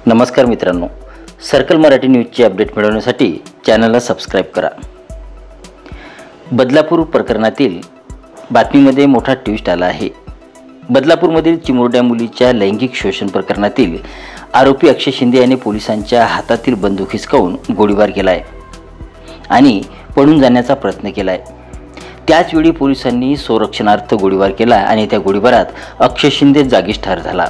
नमस्कार मित्रांनो, circle Marathi न्यूजचे update मिळवण्यासाठी चॅनलला सबस्क्राईब करा। बदलापूर प्रकरणातील बातमीमध्ये मोठा ट्विस्ट आला आहे। बदलापूरमधील चिमुरड्या मुलीच्या लैंगिक शोषण प्रकरणातील आरोपी अक्षय शिंदे याने पोलिसांच्या हातातील बंदूक हिसकावून गोळीबार केलाय आणि पळून जाण्याचा प्रयत्न केलाय। त्याचवेळी पोलिसांनी संरक्षणार्थ गोळीबार केला आणि त्या गोळीबारात अक्षय शिंदे जागीच ठार झाला।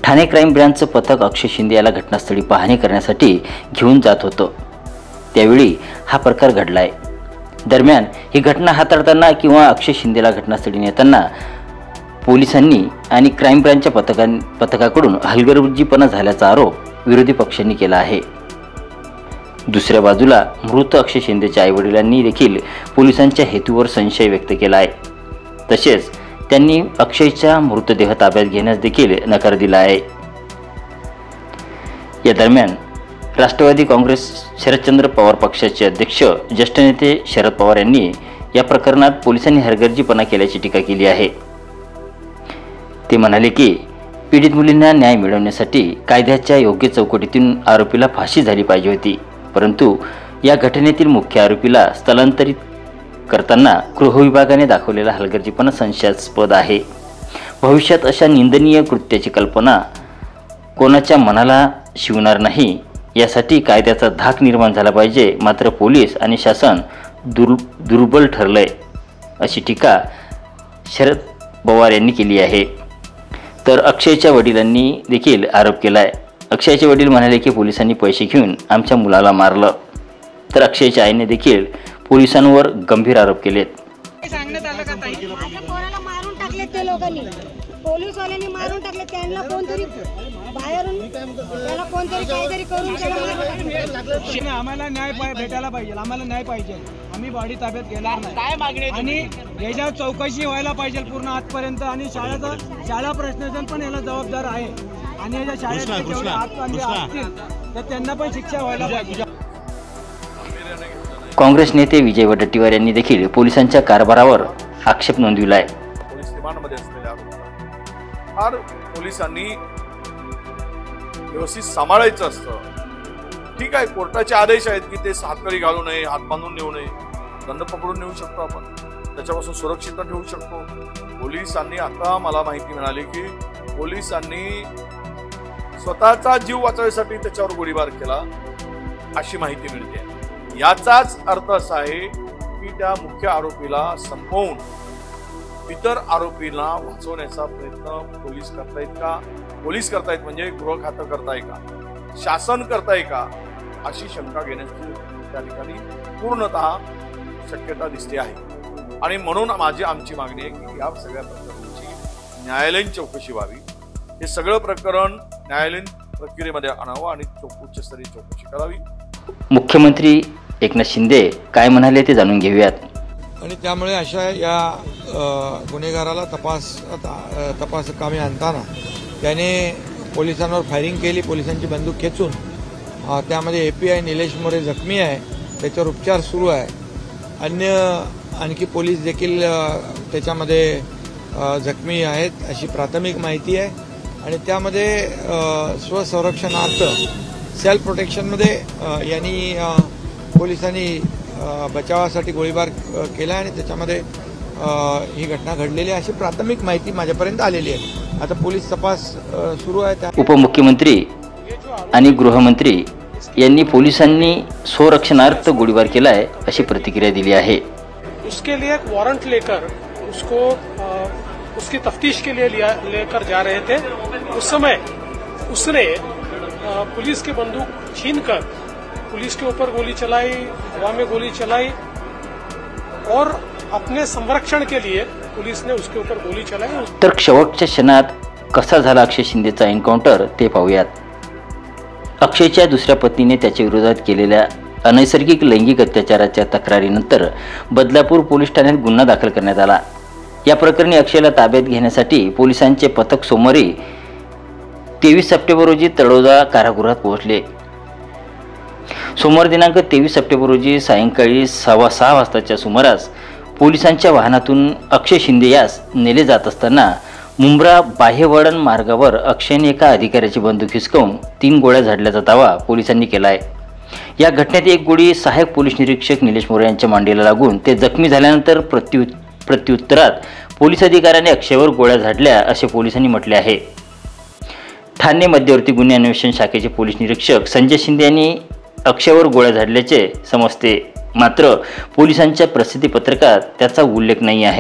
ठाणे क्राईम ब्रांचचं पथक अक्षय शिंदे याला घटनास्थळी पाहणी करण्यासाठी घेऊन जात होतं, त्यावेळी हा प्रकार घडलाय। दरम्यान ही घटना हाताळताना किंवा अक्षय शिंदेला घटनास्थळी नेताना पोलिसांनी आणि क्राईम ब्रांचच्या पथकाकडून हलगर्जीपणा झाल्याचा आरोप विरोधी पक्षांनी केला आहे। दुसऱ्या बाजूला मृत अक्षय शिंदेच्या आईवडिलांनी देखील पोलिसांच्या हेतूवर संशय व्यक्त केला आहे। तसेच त्यांनी अक्षयचा मृतदेह ताब्यात घेण्यास देखील नकार दिला आहे। या दरम्यान राष्ट्रवादी काँग्रेस शरदचंद्र पवार पक्षाचे अध्यक्ष ज्येष्ठ नेते शरद पवार यांनी या प्रकरणात पोलिसांनी हलगर्जीपणा केल्याची टीका केली आहे। ते म्हणाले की पीडित मुलींना न्याय मिळवण्यासाठी कायद्याच्या योग्य चौकटीतून आरोपीला फाशी झाली पाहिजे होती, परंतु या घटनेतील मुख्य आरोपीला स्थलांतरित करताना गृह विभागाने दाखवलेला हलगर्जीपणा संशयास्पद आहे। भविष्यात अशा निंदनीय कृत्याची कल्पना कोणाच्या मनाला शिवणार नाही, यासाठी कायद्याचा धाक निर्माण झाला पाहिजे। मात्र पोलीस आणि शासन दुर्बल ठरलंय, अशी टीका शरद पवार यांनी केली आहे। तर अक्षयच्या वडिलांनी देखील आरोप केलाय। अक्षयचे वडील म्हणाले की पोलिसांनी पैसे घेऊन आमच्या मुलाला मारलं। तर अक्षयच्या आईने देखील पोलिसांवर गंभीर आरोप केलेत। सांगण्यात आलं का ताई? माझ्या पोराला मारून टाकले ते लोकांनी, पोलीसवाल्यांनी मारून टाकले। त्यांना कोणतरी बाहेरून त्याला कोणतरी काहीतरी करून त्याला आम्हाला न्याय भेटायला पाहिजे, आम्हाला न्याय पाहिजे। आम्ही बॉडी ताब्यात घेणार नाही, काय मागणी आणि याच्यावर चौकशी व्हायला पाहिजे पूर्ण आजपर्यंत। आणि शाळा प्रशासन पण याला जबाबदार आहे आणि याच्या शाळेत असतील तर त्यांना पण शिक्षा व्हायला पाहिजे। काँग्रेस नेते विजय वडेट्टीवार यांनी देखील पोलिसांच्या कारभारावर आक्षेप नोंदविलाय। पोलीस रिमांडमध्ये असलेल्या आरोपीला फार पोलिसांनी व्यवस्थित सांभाळायचं असतं। ठीक आहे, कोर्टाचे आदेश आहेत की ते हातकडी घालू नये, हात बांधून नेऊ नये, दंड पकडून नेऊ शकतो आपण, त्याच्यापासून सुरक्षित ठेवू शकतो। पोलिसांनी आता मला माहिती मिळाली की पोलिसांनी स्वतःचा जीव वाचवण्यासाठी त्याच्यावर गोळीबार केला, अशी माहिती मिळते। याचाच अर्थ असा आहे की त्या मुख्य आरोपीला संपवून इतर आरोपीला वाचवण्याचा प्रयत्न पोलीस करतायत का? पोलीस करतायत म्हणजे गृह खातं करताय का, शासन करताय का, अशी शंका घेण्याची त्या ठिकाणी पूर्णतः शक्यता दिसते आहे। आणि म्हणून आमची मागणी आहे की या सगळ्या प्रकरणाची न्यायालयीन चौकशी व्हावी। हे सगळं प्रकरण न्यायालयीन प्रक्रियेमध्ये आणावं आणि उच्चस्तरीय चौकशी करावी। मुख्यमंत्री एकनाथ शिंदे काय म्हणाले ते जाणून घेऊयात। आणि त्यामुळे अशा या गुन्हेगाराला तपास कामी आणताना त्याने पोलिसांवर फायरिंग केली, पोलिसांची बंदूक खेचून। त्यामध्ये API निलेश मोरे जखमी आहे, त्याच्यावर उपचार सुरू आहे। आणखी पोलीस देखील त्याच्यामध्ये जखमी आहेत अशी प्राथमिक माहिती आहे। आणि त्यामध्ये स्वसंरक्षणार्थ सेल्फ प्रोटेक्शनमध्ये यांनी पोलिसांनी बचावासाठी गोळीबार केला आणि त्याच्यामध्ये ही घटना घडलेली अशी प्राथमिक माहिती माझ्यापर्यंत आलेली आहे। आता पोलीस तपास सुरू आहे। उपमुख्यमंत्री आणि गृहमंत्री यांनी पोलिसांनी स्वरक्षणार्थ गोळीबार केलाय अशी प्रतिक्रिया दिली आहे। उसके लिए एक वारंट लेकर उसको उसकी तफ्तीश के लिए लेकर जा रहे थे। उस समय उसने पुलिस की बंदूक छीनकर पुलिस के ऊपर गोली चलाई, हवा में गोली चलाई और अपने संरक्षण के लिए पुलिस ने उसके ऊपर गोली चलाई। तर शेवटच्या क्षणात कसा झाला अक्षय शिंदेचा एन्काउंटर ते पाहूयात। अक्षयच्या दुसऱ्या पत्नीने त्याच्या विरोधात केलेल्या अनैसर्गिक लैंगिक अत्याचाराच्या तक्रारीनंतर बदलापूर पोलीस ठाण्यात गुन्हा दाखल करण्यात आला। या प्रकरणी अक्षयला ताब्यात घेण्यासाठी पोलिसांचे पथक सोमवारी 23 सप्टेंबर रोजी तळोजा कारागृहात पोहोचले। सोमवार दिनांक 23 सप्टेंबर रोजी सायंकाळी 6:15 वाजताच्या सुमारास पोलिसांच्या वाहनातून अक्षय शिंदे यास नेले जात असताना मुंब्रा बाहेवळण मार्गावर अक्षयने एका अधिकाऱ्याची बंदूक हिसकावून 3 गोळ्या झाडल्याचा दावा पोलिसांनी केला आहे. या घटनेत एक गोळी सहाय्यक पोलीस निरीक्षक निलेश मोरे यांच्या मांडीला लागून ते जखमी झाल्यानंतर प्रत्युत्तरात पोलीस अधिकाऱ्याने अक्षयवर गोळ्या झाडल्या असे पोलिसांनी म्हटले आहे. ठाणे मध्यवर्ती गुन्हे अन्वेषण शाखेचे पोलीस निरीक्षक संजय शिंदे यांनी अक्षयवर गोळ्या झाडल्याचे समजते, मात्र पोलिसांच्या प्रसिद्धी पत्रकात त्याचा उल्लेख नाही आहे.